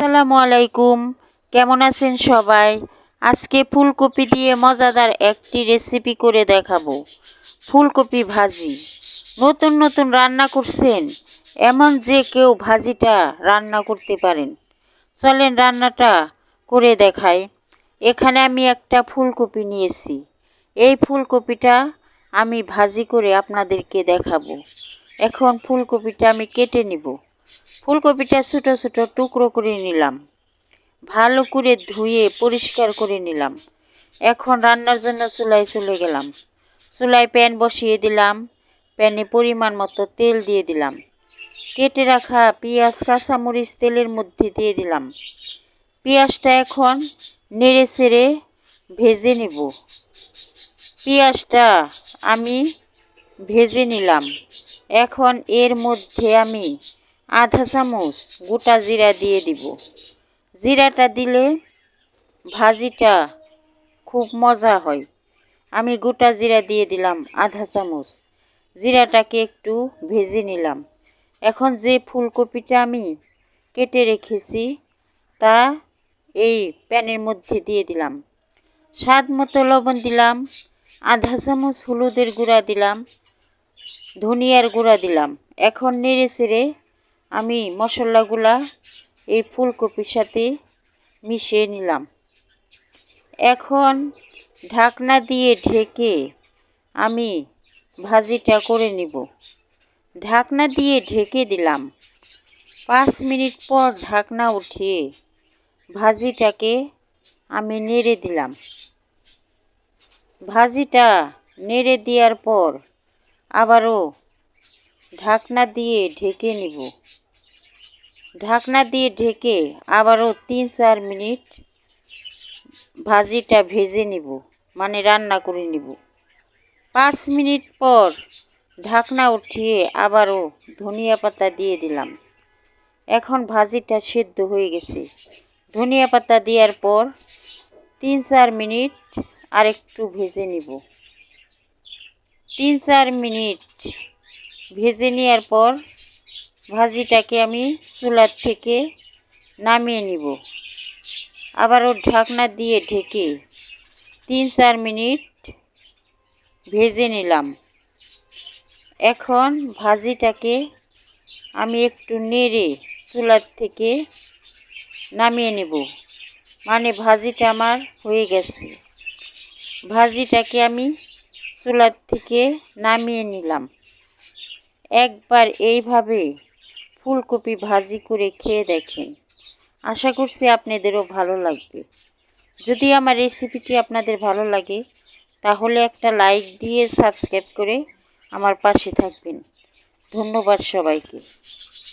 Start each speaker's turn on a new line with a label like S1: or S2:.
S1: আসসালামু আলাইকুম। কেমন আছেন সবাই? আজকে ফুলকপি দিয়ে মজাদার একটি রেসিপি করে দেখাবো, ফুলকপি ভাজি। নতুন নতুন রান্না করছেন, এমন যে কেউ ভাজিটা রান্না করতে পারেন। চলেন রান্নাটা করে দেখাই। এখানে আমি একটা ফুলকপি নিয়েছি। এই ফুলকপিটা আমি ভাজি করে আপনাদেরকে দেখাবো। এখন ফুলকপিটা আমি কেটে নিব। ফুলকপিটা ছোটো ছোটো টুকরো করে নিলাম, ভালো করে ধুয়ে পরিষ্কার করে নিলাম। এখন রান্নার জন্য চুলায় চলে গেলাম। চুলায় প্যান বসিয়ে দিলাম। প্যানে পরিমাণ মতো তেল দিয়ে দিলাম। কেটে রাখা পেঁয়াজ কাঁচামরিচ তেলের মধ্যে দিয়ে দিলাম। পেঁয়াজটা এখন নেড়ে চেড়ে ভেজে নেব। পেঁয়াজটা আমি ভেজে নিলাম। এখন এর মধ্যে আমি আধা চামচ গোটা জিরা দিয়ে দিব। জিরাটা দিলে ভাজিটা খুব মজা হয়। আমি গোটা জিরা দিয়ে দিলাম আধা চামচ। জিরাটাকে একটু ভেজে নিলাম। এখন যে ফুলকপিটা আমি কেটে রেখেছি তা এই প্যানের মধ্যে দিয়ে দিলাম। স্বাদ মতো লবণ দিলাম, আধা চামচ হলুদের গুঁড়া দিলাম, ধনিয়ার গুঁড়া দিলাম। এখন নেড়ে চেড়ে আমি মশলাগুলা এই ফুলকপির সাথে মিশিয়ে নিলাম। এখন ঢাকনা দিয়ে ঢেকে আমি ভাজিটা করে নিব। ঢাকনা দিয়ে ঢেকে দিলাম। 5 মিনিট পর ঢাকনা উঠিয়ে ভাজিটাকে আমি নেড়ে দিলাম। ভাজিটা নেড়ে দেওয়ার পর আবারও ঢাকনা দিয়ে ঢেকে নিব। ঢাকনা দিয়ে ঢেকে আবারও 3-4 মিনিট ভাজিটা ভেজে নিব, মানে রান্না করে নিব। 5 মিনিট পর ঢাকনা উঠিয়ে আবারও ধনিয়া পাতা দিয়ে দিলাম। এখন ভাজিটা সেদ্ধ হয়ে গেছে। ধনিয়া পাতা দেওয়ার পর 3-4 মিনিট আরেকটু ভেজে নিব। 3-4 মিনিট ভেজে নেওয়ার পর ভাজিটাকে আমি চুলার থেকে নামিয়ে নিব। আবারও ঢাকনা দিয়ে ঢেকে 3-4 মিনিট ভেজে নিলাম। এখন ভাজিটাকে আমি একটু নেড়ে চুলার থেকে নামিয়ে নেব, মানে ভাজিটা আমার হয়ে গেছে। ভাজিটাকে আমি চুলার থেকে নামিয়ে নিলাম। একবার এইভাবে ফুলকপি ভাজি করে খেয়ে দেখেন। আশা করছি আপনাদেরও ভালো লাগবে। যদি আমার রেসিপিটি আপনাদের ভালো লাগে তাহলে একটা লাইক দিয়ে সাবস্ক্রাইব করে আমার পাশে থাকবেন। ধন্যবাদ সবাইকে।